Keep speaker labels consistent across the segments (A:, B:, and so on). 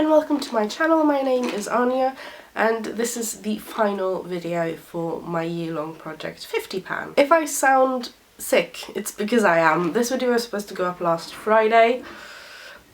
A: and welcome to my channel. My name is Anya and this is the final video for my year-long project 50 pan. If I sound sick, it's because I am. This video was supposed to go up last Friday,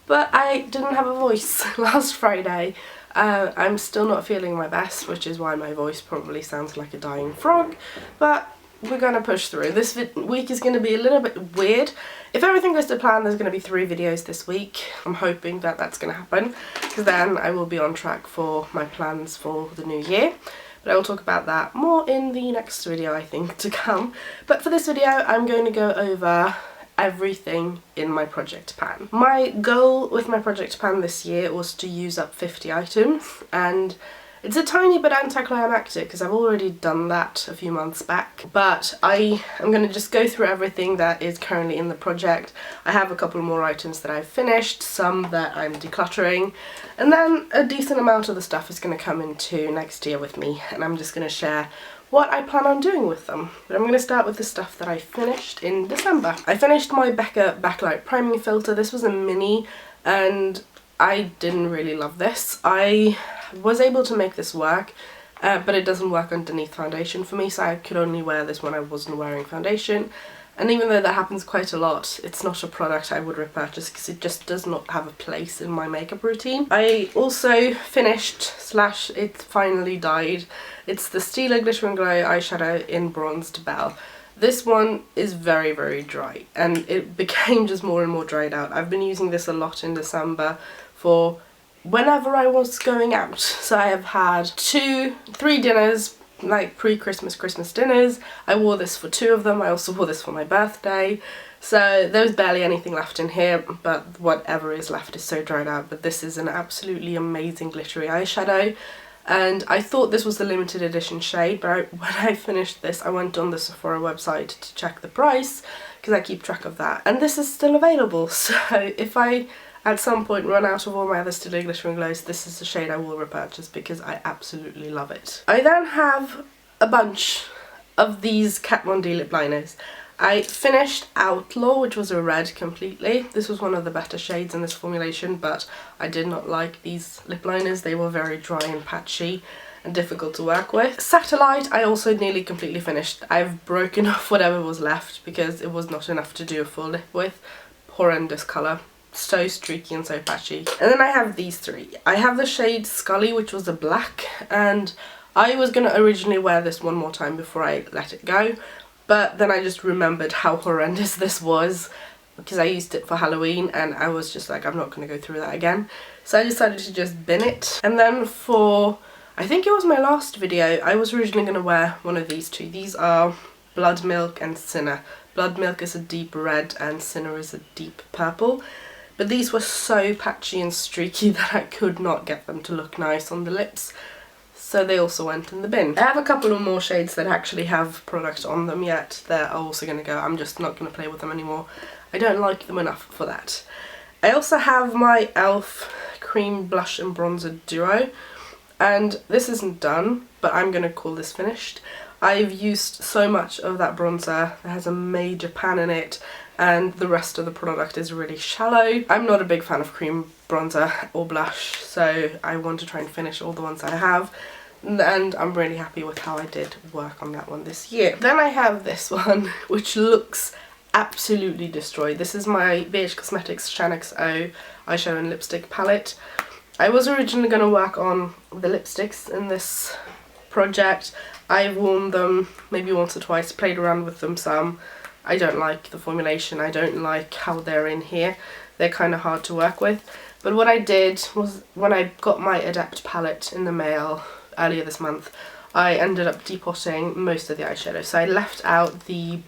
A: but I didn't have a voice last Friday. I'm still not feeling my best, which is why my voice probably sounds like a dying frog, but we're gonna push through. This week is gonna be a little bit weird. If everything goes to plan, there's gonna be 3 videos this week. I'm hoping that that's gonna happen, because then I will be on track for my plans for the new year. But I will talk about that more in the next video, I think, to come. But for this video, I'm going to go over everything in my project pan. My goal with my project pan this year was to use up 50 items, and it's a tiny bit anticlimactic because I've already done that a few months back, but I am going to just go through everything that is currently in the project. I have a couple more items that I've finished, some that I'm decluttering, and then a decent amount of the stuff is going to come into next year with me, and I'm just going to share what I plan on doing with them. But I'm going to start with the stuff that I finished in December. I finished my Mekka backlight priming filter. This was a mini and I didn't really love this. I was able to make this work, but it doesn't work underneath foundation for me, so I could only wear this when I wasn't wearing foundation. And even though that happens quite a lot, it's not a product I would repurchase because it just does not have a place in my makeup routine. I also finished / it finally died. It's the Stila Glitter and Glow eyeshadow in Bronzed Belle. This one is very, very dry, and it became just more and more dried out. I've been using this a lot in December for whenever I was going out. So I have had 3 dinners, like pre-Christmas, Christmas dinners. I wore this for 2 of them. I also wore this for my birthday. So there was barely anything left in here, but whatever is left is so dried out. But this is an absolutely amazing glittery eyeshadow. And I thought this was the limited edition shade, but when I finished this, I went on the Sephora website to check the price, because I keep track of that. And this is still available, so if I at some point run out of all my other Stila Glitter and Glows, this is the shade I will repurchase because I absolutely love it. I then have a bunch of these Kat Von D lip liners. I finished Outlaw, which was a red completely. This was one of the better shades in this formulation, but I did not like these lip liners. They were very dry and patchy and difficult to work with. Satellite, I also nearly completely finished. I've broken off whatever was left because it was not enough to do a full lip with. Horrendous colour. So streaky and so patchy. And then I have these 3. I have the shade Scully, which was a black, and I was going to originally wear this one more time before I let it go. But then I just remembered how horrendous this was because I used it for Halloween and I was just like, I'm not going to go through that again. So I decided to just bin it. And then for, I think it was my last video, I was originally going to wear one of these 2. These are Bloodmilk and Sinner. Bloodmilk is a deep red and Sinner is a deep purple. But these were so patchy and streaky that I could not get them to look nice on the lips. So they also went in the bin. I have a couple of more shades that actually have product on them yet that are also going to go. I'm just not going to play with them anymore. I don't like them enough for that. I also have my e.l.f. Cream Blush and Bronzer Duo. And this isn't done, but I'm going to call this finished. I've used so much of that bronzer. It has a major pan in it, and the rest of the product is really shallow. I'm not a big fan of cream bronzer or blush, so I want to try and finish all the ones I have. And I'm really happy with how I did work on that one this year. Then I have this one, which looks absolutely destroyed. This is my BH Cosmetics Shannix O eyeshadow and lipstick palette. I was originally going to work on the lipsticks in this project. I've worn them maybe once or twice, played around with them some. I don't like the formulation, I don't like how they're in here. They're kind of hard to work with. But what I did was, when I got my Adept palette in the mail earlier this month, I ended up depotting most of the eyeshadow. So I left out the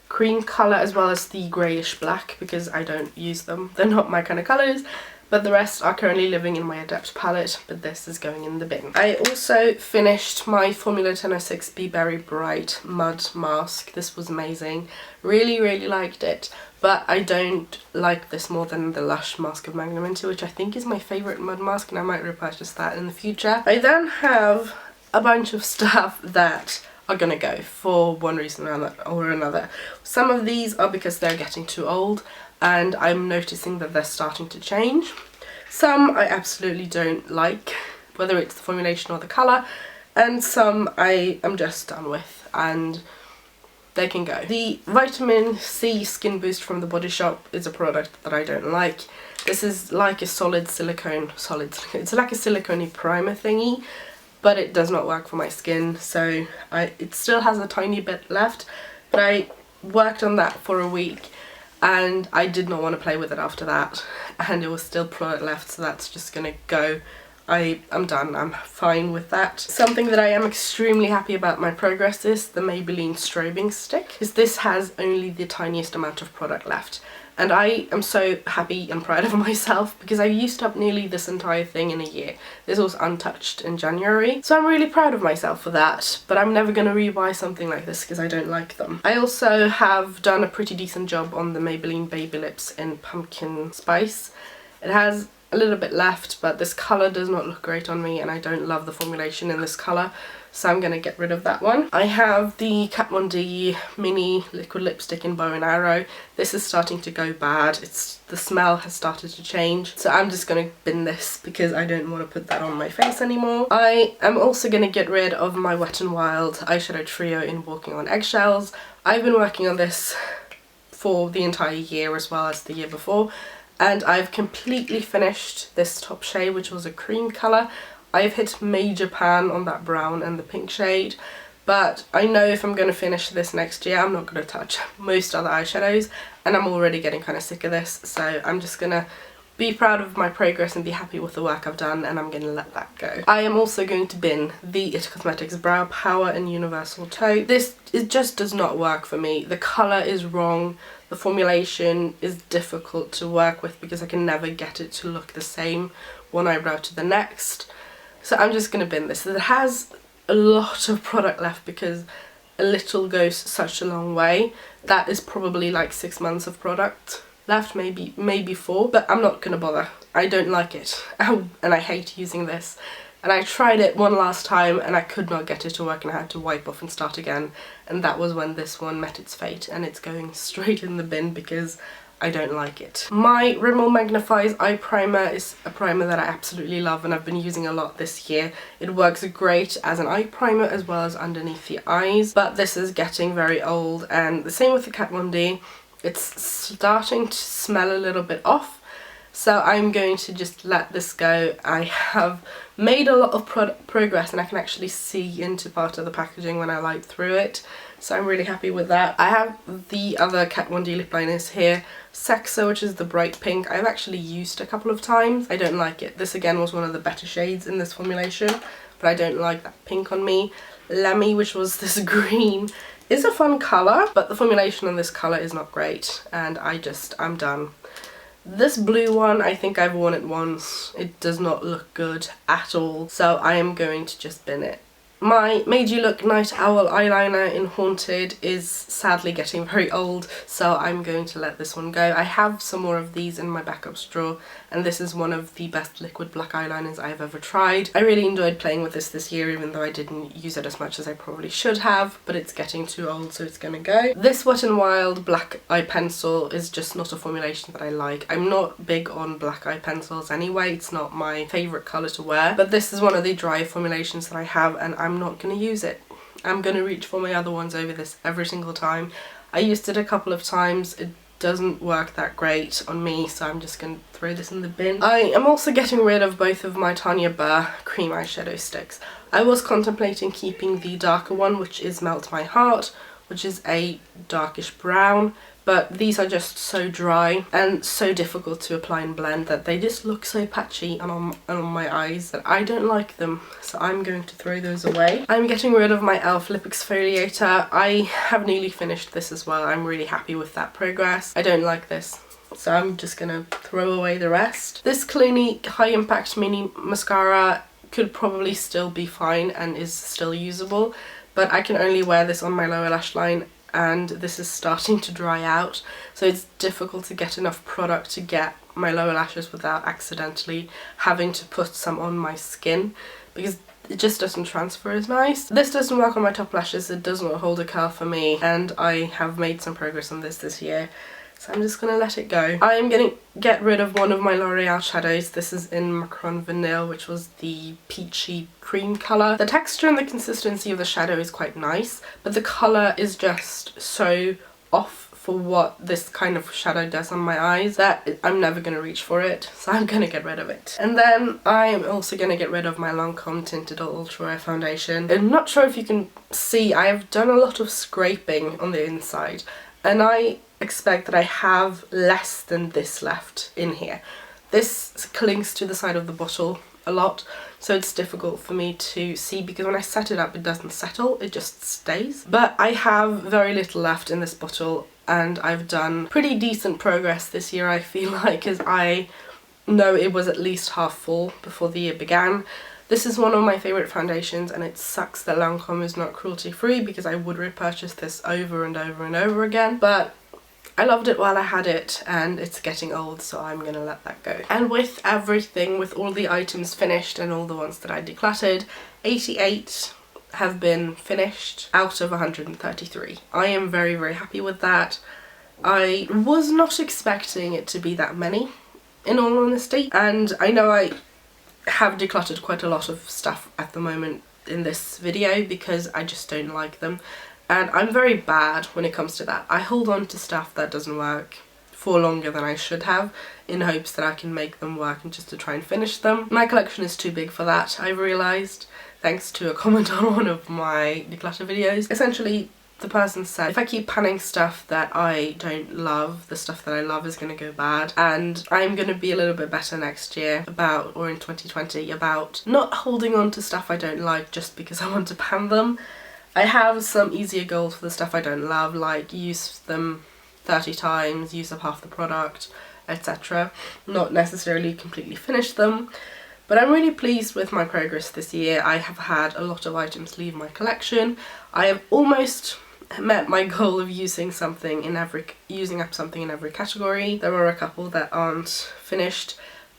A: cream colour as well as the greyish black because I don't use them. They're not my kind of colours. But the rest are currently living in my Adept palette, but this is going in the bin. I also finished my Formula 1006 Be Berry Bright Mud Mask. This was amazing. Really, really liked it. But I don't like this more than the Lush Mask of Magnum, which I think is my favourite mud mask, and I might repurchase that in the future. I then have a bunch of stuff that are gonna go for one reason or another. Some of these are because they're getting too old, and I'm noticing that they're starting to change. Some I absolutely don't like, whether it's the formulation or the colour, and some I am just done with, and they can go. The Vitamin C Skin Boost from the Body Shop is a product that I don't like. This is like a it's like a silicone primer thingy, but it does not work for my skin, so it still has a tiny bit left, but I worked on that for a week and I did not want to play with it after that, and it was still product left, so that's just gonna go. I'm done, I'm fine with that. Something that I am extremely happy about my progress is the Maybelline strobing stick, because this has only the tiniest amount of product left. And I am so happy and proud of myself because I used up nearly this entire thing in a year. This was untouched in January, so I'm really proud of myself for that, but I'm never going to rebuy something like this because I don't like them. I also have done a pretty decent job on the Maybelline Baby Lips in Pumpkin Spice. It has a little bit left, but this colour does not look great on me and I don't love the formulation in this colour, so I'm going to get rid of that one. I have the Kat Von D mini liquid lipstick in Bow and Arrow. This is starting to go bad. The smell has started to change, so I'm just going to bin this because I don't want to put that on my face anymore. I am also going to get rid of my Wet n Wild eyeshadow trio in Walking on Eggshells. I've been working on this for the entire year as well as the year before, and I've completely finished this top shade, which was a cream colour. I've hit major pan on that brown and the pink shade, but I know if I'm going to finish this next year, I'm not going to touch most other eyeshadows, and I'm already getting kind of sick of this, so I'm just going to be proud of my progress and be happy with the work I've done, and I'm going to let that go. I am also going to bin the It Cosmetics Brow Power in Universal Taupe. It just does not work for me. The colour is wrong. The formulation is difficult to work with because I can never get it to look the same one eyebrow to the next. So I'm just going to bin this. It has a lot of product left because a little goes such a long way. That is probably like 6 months of product left, maybe 4, but I'm not going to bother. I don't like it and I hate using this. And I tried it one last time and I could not get it to work and I had to wipe off and start again, and that was when this one met its fate, and it's going straight in the bin because I don't like it. My Rimmel Magnifies Eye Primer is a primer that I absolutely love and I've been using a lot this year. It works great as an eye primer as well as underneath the eyes, but this is getting very old, and the same with the Kat Von D. It's starting to smell a little bit off. So I'm going to just let this go. I have made a lot of progress and I can actually see into part of the packaging when I light through it. So I'm really happy with that. I have the other Kat Von D lip liners here. Sexa, which is the bright pink, I've actually used a couple of times. I don't like it. This again was one of the better shades in this formulation, but I don't like that pink on me. Lemmy, which was this green, is a fun colour, but the formulation on this colour is not great, and I'm done. This blue one, I think I've worn it once. It does not look good at all, so I am going to just bin it. My Made You Look Night Owl eyeliner in Haunted is sadly getting very old, so I'm going to let this one go. I have some more of these in my backup drawer, and this is one of the best liquid black eyeliners I've ever tried. I really enjoyed playing with this year, even though I didn't use it as much as I probably should have, but it's getting too old, so it's gonna go. This Wet n Wild black eye pencil is just not a formulation that I like. I'm not big on black eye pencils anyway, it's not my favourite colour to wear, but this is one of the dry formulations that I have, and I'm not going to use it. I'm going to reach for my other ones over this every single time. I used it a couple of times. It doesn't work that great on me, so I'm just going to throw this in the bin. I am also getting rid of both of my Tanya Burr cream eyeshadow sticks. I was contemplating keeping the darker one, which is Melt My Heart, which is a darkish brown, but these are just so dry and so difficult to apply and blend that they just look so patchy and on my eyes that I don't like them, so I'm going to throw those away. I'm getting rid of my e.l.f. lip exfoliator. I have nearly finished this as well. I'm really happy with that progress. I don't like this, so I'm just gonna throw away the rest. This Clinique High Impact Mini Mascara could probably still be fine and is still usable, but I can only wear this on my lower lash line, and this is starting to dry out, so it's difficult to get enough product to get my lower lashes without accidentally having to put some on my skin, because it just doesn't transfer as nice. This doesn't work on my top lashes. It does not hold a curl for me, and I have made some progress on this year. So I'm just going to let it go. I'm going to get rid of one of my L'Oreal shadows. This is in Macron Vanille, which was the peachy cream colour. The texture and the consistency of the shadow is quite nice, but the colour is just so off for what this kind of shadow does on my eyes that I'm never going to reach for it, so I'm going to get rid of it. And then I'm also going to get rid of my Lancome Tinted Ultra Wear foundation. I'm not sure if you can see, I have done a lot of scraping on the inside, and I expect that I have less than this left in here. This clings to the side of the bottle a lot, so it's difficult for me to see because when I set it up it doesn't settle, it just stays. But I have very little left in this bottle, and I've done pretty decent progress this year, I feel like, as I know it was at least half full before the year began. This is one of my favourite foundations, and it sucks that Lancome is not cruelty free because I would repurchase this over and over and over again, but I loved it while I had it and it's getting old, so I'm gonna let that go. And with everything, with all the items finished and all the ones that I decluttered, 88 have been finished out of 133. I am very, very happy with that. I was not expecting it to be that many, in all honesty, and I know I have decluttered quite a lot of stuff at the moment in this video because I just don't like them. And I'm very bad when it comes to that. I hold on to stuff that doesn't work for longer than I should have in hopes that I can make them work and just to try and finish them. My collection is too big for that, I've realised, thanks to a comment on one of my declutter videos. Essentially, the person said if I keep panning stuff that I don't love, the stuff that I love is going to go bad, and I'm going to be a little bit better next year about, or in 2020, about not holding on to stuff I don't like just because I want to pan them. I have some easier goals for the stuff I don't love, like use them 30 times, use up half the product, etc. Not necessarily completely finish them, but I'm really pleased with my progress this year. I have had a lot of items leave my collection. I have almost met my goal of using up something in every category. There are a couple that aren't finished,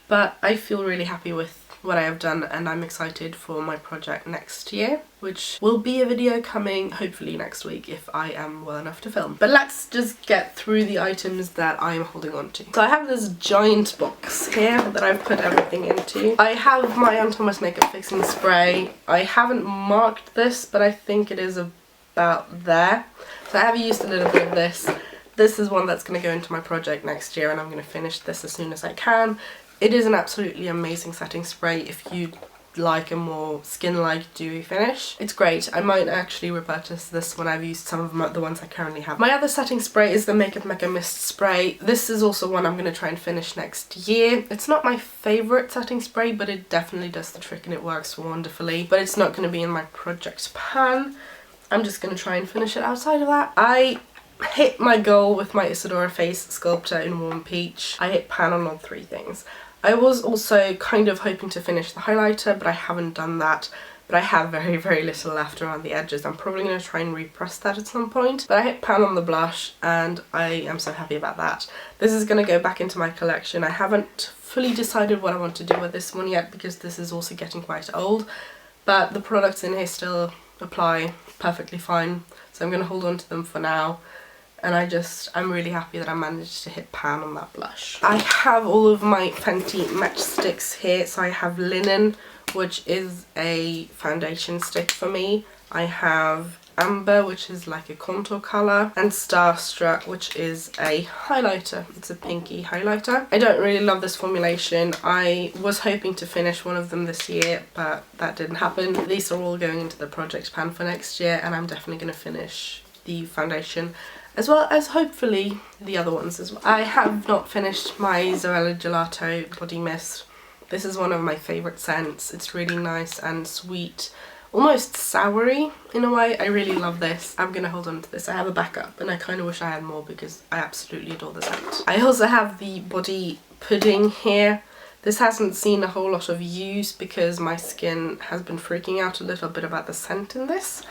A: but I feel really happy with what I have done, and I'm excited for my project next year, which will be a video coming hopefully next week if I am well enough to film. But let's just get through the items that I'm holding on to. So I have this giant box here that I've put everything into. I have my Aunt Thomas makeup fixing spray. I haven't marked this, but I think it is about there. So I have used a little bit of this. This is one that's going to go into my project next year, and I'm going to finish this as soon as I can. It is an absolutely amazing setting spray if you like a more skin-like dewy finish. It's great. I might actually repurchase this when I've used some of the ones I currently have. My other setting spray is the Makeup Mekka Mist Spray. This is also one I'm going to try and finish next year. It's not my favourite setting spray, but it definitely does the trick and it works wonderfully. But it's not going to be in my project pan. I'm just going to try and finish it outside of that. I hit my goal with my Isadora Face Sculptor in Warm Peach. I hit pan on all three things. I was also kind of hoping to finish the highlighter, but I haven't done that. But I have very, very little left around the edges. I'm probably going to try and repress that at some point. But I hit pan on the blush, and I am so happy about that. This is going to go back into my collection. I haven't fully decided what I want to do with this one yet because this is also getting quite old. But the products in here still apply perfectly fine, so I'm going to hold on to them for now. And I'm really happy that I managed to hit pan on that blush. I have all of my Fenty matchsticks here. So I have Linen, which is a foundation stick for me. I have Amber, which is like a contour colour, and Starstruck, which is a highlighter. It's a pinky highlighter. I don't really love this formulation. I was hoping to finish one of them this year, but that didn't happen. These are all going into the project pan for next year, and I'm definitely going to finish the foundation, as well as hopefully the other ones as well. I have not finished my Zoella Gelato Body Mist. This is one of my favourite scents. It's really nice and sweet, almost soury in a way. I really love this. I'm going to hold on to this. I have a backup and I kind of wish I had more because I absolutely adore the scent. I also have the Body Pudding here. This hasn't seen a whole lot of use because my skin has been freaking out a little bit about the scent in this.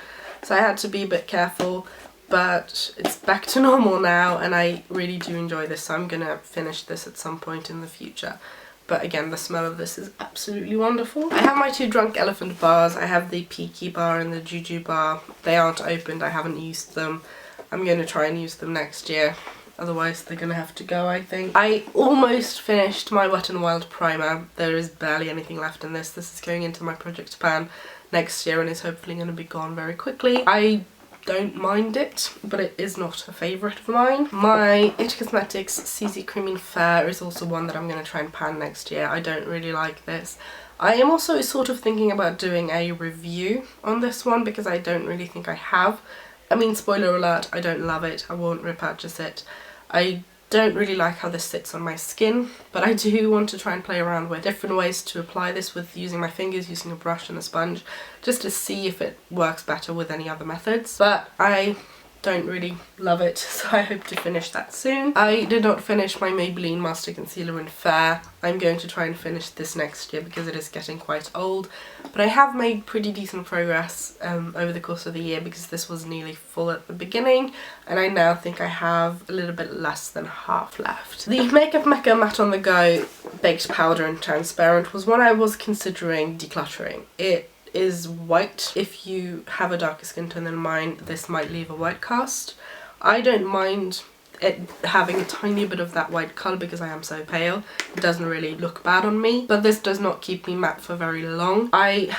A: So I had to be a bit careful, but it's back to normal now and I really do enjoy this, so I'm gonna finish this at some point in the future. But again, the smell of this is absolutely wonderful. I have my two Drunk Elephant bars. I have the Peaky bar and the Juju bar. They aren't opened, I haven't used them. I'm going to try and use them next year. otherwise they're gonna have to go, I think. I almost finished my Wet n Wild primer. There is barely anything left in this. This is going into my project pan next year and is hopefully going to be gone very quickly. I don't mind it, but it is not a favourite of mine. My It Cosmetics CC Creamy Fair is also one that I'm going to try and pan next year. I don't really like this. I am also sort of thinking about doing a review on this one because I don't really think I have. I mean, spoiler alert, I don't love it. I won't repurchase it. I don't really like how this sits on my skin, but I do want to try and play around with different ways to apply this with using my fingers, using a brush and a sponge, just to see if it works better with any other methods. But I don't really love it, so I hope to finish that soon. I did not finish my Maybelline Master Concealer in Fair. I'm going to try and finish this next year because it is getting quite old, but I have made pretty decent progress over the course of the year because this was nearly full at the beginning and I now think I have a little bit less than half left. The Makeup Mekka Matte on the Go Baked Powder in Transparent was one I was considering decluttering. It is white. If you have a darker skin tone than mine, this might leave a white cast. I don't mind it having a tiny bit of that white colour because I am so pale. It doesn't really look bad on me, but this does not keep me matte for very long. I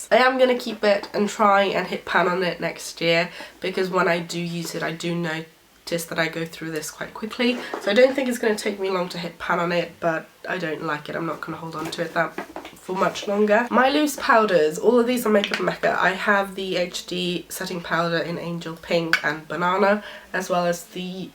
A: am going to keep it and try and hit pan on it next year because when I do use it, I do notice that I go through this quite quickly. So I don't think it's going to take me long to hit pan on it, but I don't like it. I'm not going to hold on to it that for much longer. My loose powders, all of these are Makeup Mekka. I have the HD setting powder in Angel Pink and Banana, as well as the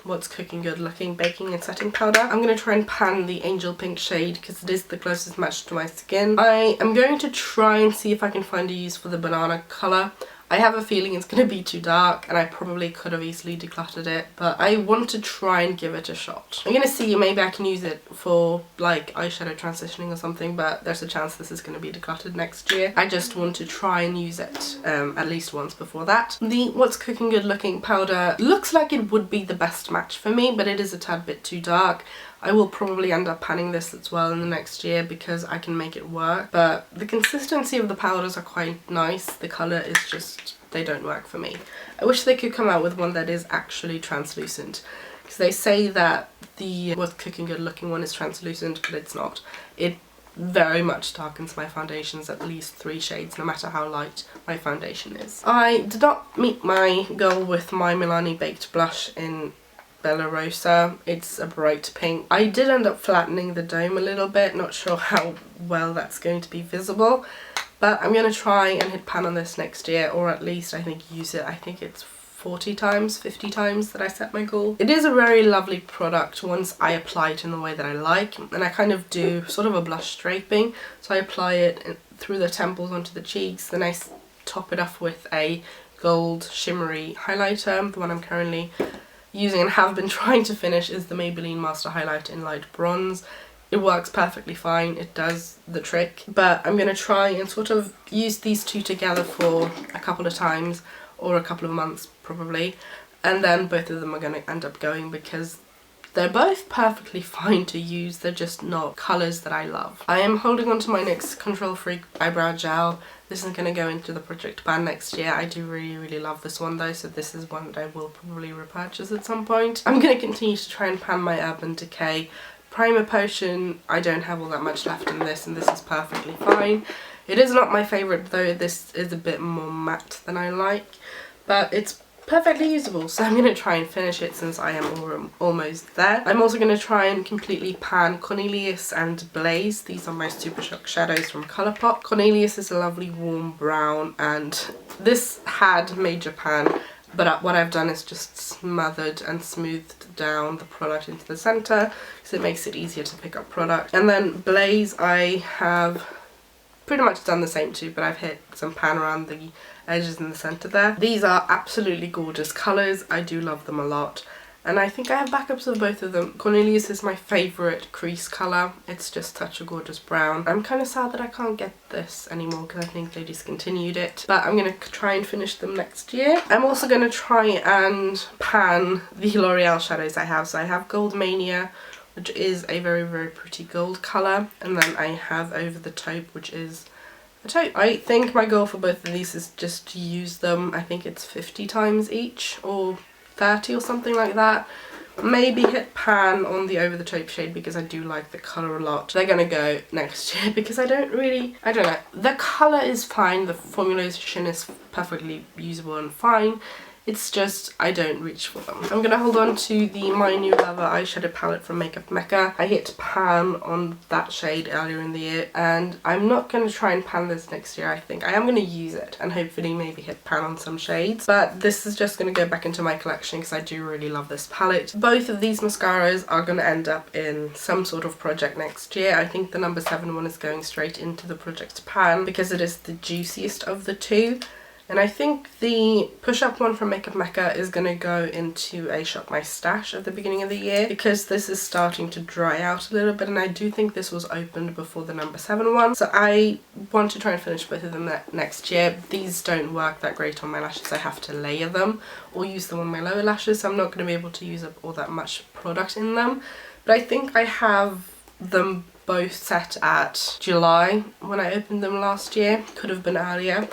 A: What's Cooking Good Looking Baking and Setting Powder. I'm going to try and pan the Angel Pink shade because it is the closest match to my skin. I am going to try and see if I can find a use for the Banana colour. I have a feeling it's going to be too dark and I probably could have easily decluttered it, but I want to try and give it a shot. I'm going to see, maybe I can use it for like eyeshadow transitioning or something, but there's a chance this is going to be decluttered next year. I just want to try and use it at least once before that. The What's Cooking Good Looking powder looks like it would be the best match for me, but it is a tad bit too dark. I will probably end up panning this as well in the next year because I can make it work, but the consistency of the powders are quite nice. The colour is just, they don't work for me. I wish they could come out with one that is actually translucent because they say that the What's Cooking Good Looking one is translucent, but it's not. It very much darkens my foundations at least 3 shades no matter how light my foundation is. I did not meet my goal with my Milani Baked Blush in Bella Rosa. It's a bright pink. I did end up flattening the dome a little bit, not sure how well that's going to be visible, but I'm going to try and hit pan on this next year, or at least I think use it. I think it's 40 times, 50 times that I set my goal. It is a very lovely product once I apply it in the way that I like, and I kind of do sort of a blush draping, so I apply it through the temples onto the cheeks, then I top it off with a gold shimmery highlighter. The one I'm currently using and have been trying to finish is the Maybelline Master Highlighter in Light Bronze. It works perfectly fine, it does the trick, but I'm going to try and sort of use these two together for a couple of times, or a couple of months probably, and then both of them are going to end up going because they're both perfectly fine to use, they're just not colours that I love. I am holding on to my NYX Control Freak Eyebrow Gel. This is going to go into the project pan next year. I do really love this one though, so this is one that I will probably repurchase at some point. I'm going to continue to try and pan my Urban Decay Primer Potion. I don't have all that much left in this, and this is perfectly fine. It is not my favourite though, this is a bit more matte than I like, but it's perfectly usable, so I'm going to try and finish it since I am almost there. I'm also going to try and completely pan Cornelius and Blaze. These are my Super Shock shadows from Colourpop. Cornelius is a lovely warm brown, and this had Major Pan, but what I've done is just smothered and smoothed down the product into the centre, so it makes it easier to pick up product. And then Blaze I have pretty much done the same too, but I've hit some pan around the edges in the centre there. These are absolutely gorgeous colours. I do love them a lot, and I think I have backups of both of them. Cornelius is my favourite crease colour. It's just such a gorgeous brown. I'm kind of sad that I can't get this anymore because I think they discontinued it, but I'm going to try and finish them next year. I'm also going to try and pan the L'Oreal shadows I have. So I have Gold Mania, which is a very pretty gold colour, and then I have Over the Taupe, which is a taupe. I think my goal for both of these is just to use them, I think it's 50 times each, or 30 or something like that. Maybe hit pan on the Over the Taupe shade because I do like the colour a lot. They're gonna go next year because I don't know. The colour is fine, the formulation is perfectly usable and fine. It's just, I don't reach for them. I'm gonna hold on to the My New Lover eyeshadow palette from Mekka. I hit pan on that shade earlier in the year, and I'm not gonna try and pan this next year, I think. I am gonna use it and hopefully maybe hit pan on some shades, but this is just gonna go back into my collection because I do really love this palette. Both of these mascaras are gonna end up in some sort of project next year. I think the number 7 one is going straight into the project pan because it is the juiciest of the two. And I think the push-up one from Mekka is going to go into a Shop My Stash at the beginning of the year because this is starting to dry out a little bit, and I do think this was opened before the number 7 one. So I want to try and finish both of them next year. These don't work that great on my lashes. I have to layer them or use them on my lower lashes, so I'm not going to be able to use up all that much product in them. But I think I have them both set at July when I opened them last year. Could have been earlier.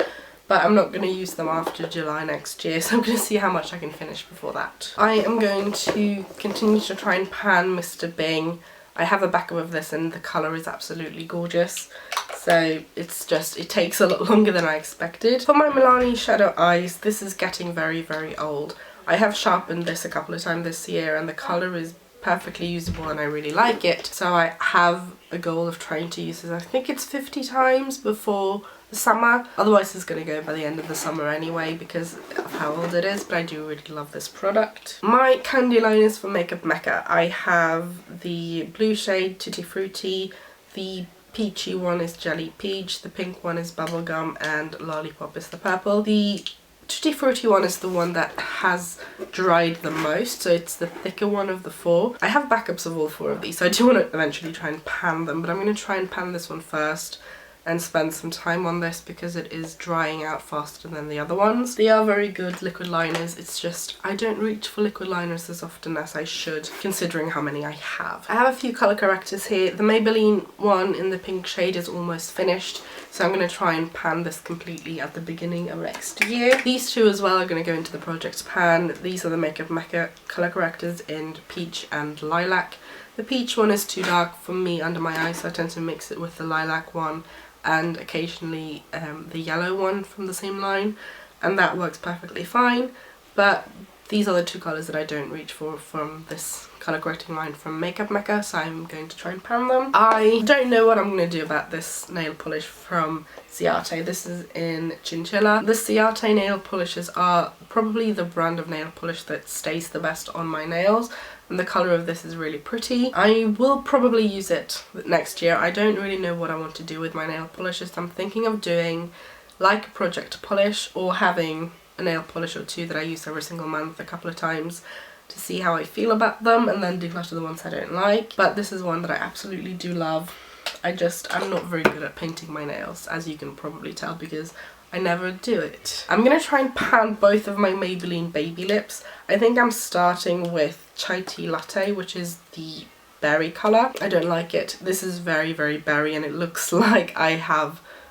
A: But I'm not going to use them after July next year, so I'm going to see how much I can finish before that. I am going to continue to try and pan Mr. Bing. I have a backup of this and the colour is absolutely gorgeous. So it's just, it takes a lot longer than I expected. For my Milani Shadow Eyes, this is getting very, very old. I have sharpened this a couple of times this year and the colour is perfectly usable and I really like it. So I have a goal of trying to use this, I think it's 50 times before the summer. Otherwise it's going to go by the end of the summer anyway because of how old it is, but I do really love this product. My candy liners from Mekka. I have the blue shade Tutti Frutti, the peachy one is Jelly Peach, the pink one is Bubblegum, and Lollipop is the purple. The Tutti Frutti one is the one that has dried the most, so it's the thicker one of the 4. I have backups of all 4 of these, so I do want to eventually try and pan them, but I'm going to try and pan this one first and spend some time on this because it is drying out faster than the other ones. They are very good liquid liners, it's just I don't reach for liquid liners as often as I should considering how many I have. I have a few colour correctors here. The Maybelline one in the pink shade is almost finished, so I'm going to try and pan this completely at the beginning of next year. These two as well are going to go into the project pan. These are the Mekka colour correctors in Peach and Lilac. The peach one is too dark for me under my eyes, so I tend to mix it with the lilac one and occasionally the yellow one from the same line, and that works perfectly fine. But these are the two colours that I don't reach for from this colour correcting line from Mekka, so I'm going to try and pan them. I don't know what I'm going to do about this nail polish from Ciate. This is in Chinchilla. The Ciate nail polishes are probably the brand of nail polish that stays the best on my nails, and the colour of this is really pretty. I will probably use it next year. I don't really know what I want to do with my nail polishes. I'm thinking of doing like a project polish or having a nail polish or two that I use every single month a couple of times to see how I feel about them and then declutter the ones I don't like. But this is one that I absolutely do love. I'm not very good at painting my nails, as you can probably tell because I never do it. I'm going to try and pan both of my Maybelline baby lips. I think I'm starting with Chai Tea Latte, which is the berry colour. I don't like it. This is very, very berry and it looks like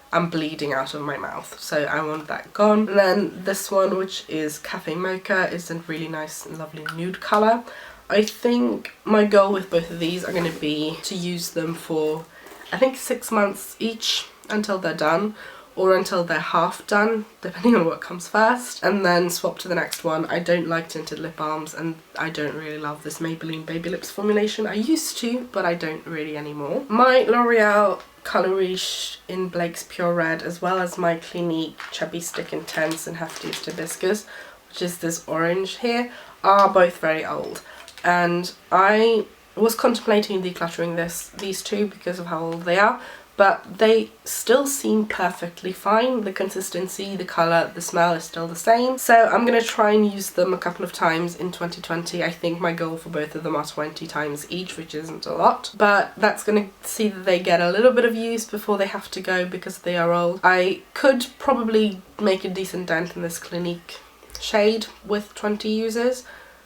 A: I'm bleeding out of my mouth, so I want that gone. And then this one, which is Cafe Mocha, is a really nice and lovely nude colour. I think my goal with both of these are going to be to use them for, I think, 6 months each until they're done, or until they're half done, depending on what comes first, and then swap to the next one. I don't like tinted lip balms, and I don't really love this Maybelline Baby Lips formulation. I used to, but I don't really anymore. My L'Oreal Colour Riche in Blake's Pure Red, as well as my Clinique Chubby Stick Intense and Hefty's Hibiscus, which is this orange here, are both very old. And I was contemplating decluttering these two because of how old they are, but they still seem perfectly fine. The consistency, the colour, the smell is still the same. So I'm going to try and use them a couple of times in 2020. I think my goal for both of them are 20 times each, which isn't a lot. But that's going to see that they get a little bit of use before they have to go because they are old. I could probably make a decent dent in this Clinique shade with 20 uses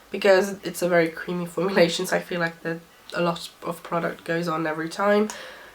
A: because it's a very creamy formulation, so I feel like a lot of product goes on every time.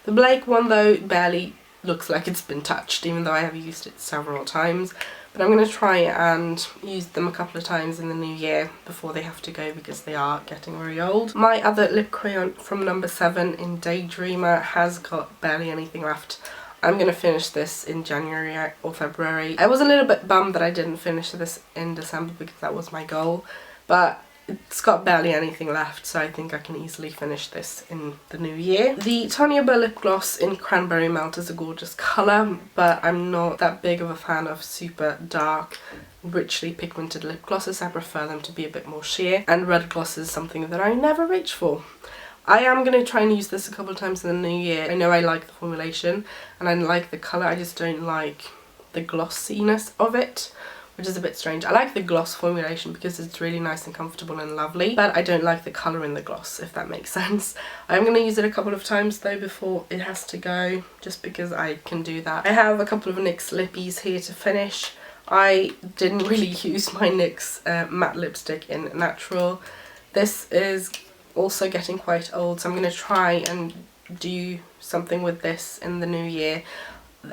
A: The Blake one though barely looks like it's been touched, even though I have used it several times. But I'm going to try and use them a couple of times in the new year before they have to go, because they are getting very old. My other lip crayon from number 7 in Daydreamer has got barely anything left. I'm going to finish this in January or February. I was a little bit bummed that I didn't finish this in December because that was my goal, but it's got barely anything left, so I think I can easily finish this in the new year. The Tonic lip gloss in Cranberry Melt is a gorgeous colour, but I'm not that big of a fan of super dark, richly pigmented lip glosses. I prefer them to be a bit more sheer, and red gloss is something that I never reach for. I am going to try and use this a couple of times in the new year. I know I like the formulation and I like the colour, I just don't like the glossiness of it, which is a bit strange. I like the gloss formulation because it's really nice and comfortable and lovely, but I don't like the colour in the gloss, if that makes sense. I'm going to use it a couple of times though before it has to go, just because I can do that. I have a couple of NYX lippies here to finish. I didn't really use my NYX matte lipstick in Natural. This is also getting quite old, so I'm going to try and do something with this in the new year.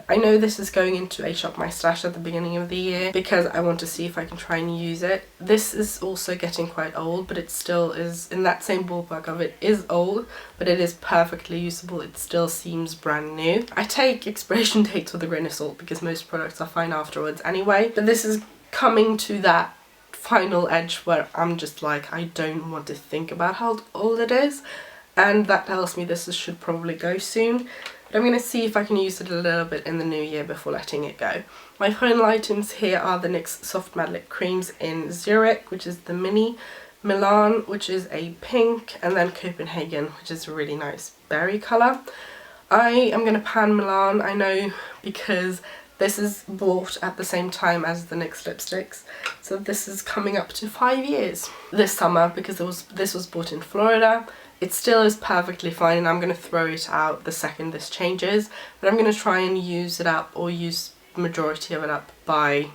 A: I know this is going into a Shop My Stash at the beginning of the year because I want to see if I can try and use it. This is also getting quite old, but it still is in that same ballpark of it is old, but it is perfectly usable. It still seems brand new. I take expiration dates with a grain of salt because most products are fine afterwards anyway, but this is coming to that final edge where I'm just like, I don't want to think about how old it is, and that tells me this should probably go soon. But I'm going to see if I can use it a little bit in the new year before letting it go. My final items here are the NYX Soft Matte Lip Creams in Zurich, which is the mini, Milan, which is a pink, and then Copenhagen, which is a really nice berry colour. I am going to pan Milan, I know, because this is bought at the same time as the NYX lipsticks, so this is coming up to 5 years this summer because this was bought in Florida. It still is perfectly fine, and I'm going to throw it out the second this changes, but I'm going to try and use it up, or use majority of it up, by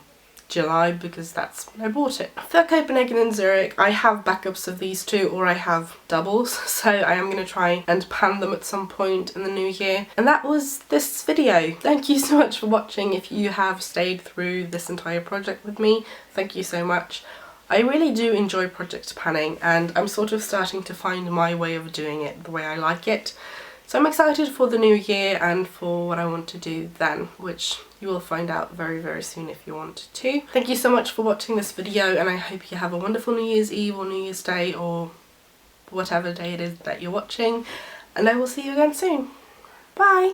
A: July because that's when I bought it. For Copenhagen and Zurich, I have backups of these two, or I have doubles, so I am going to try and pan them at some point in the new year. And that was this video. Thank you so much for watching. If you have stayed through this entire project with me, thank you so much. I really do enjoy project panning, and I'm sort of starting to find my way of doing it the way I like it. So I'm excited for the new year and for what I want to do then, which you will find out very, very soon if you want to. Thank you so much for watching this video, and I hope you have a wonderful New Year's Eve or New Year's Day or whatever day it is that you're watching, and I will see you again soon. Bye!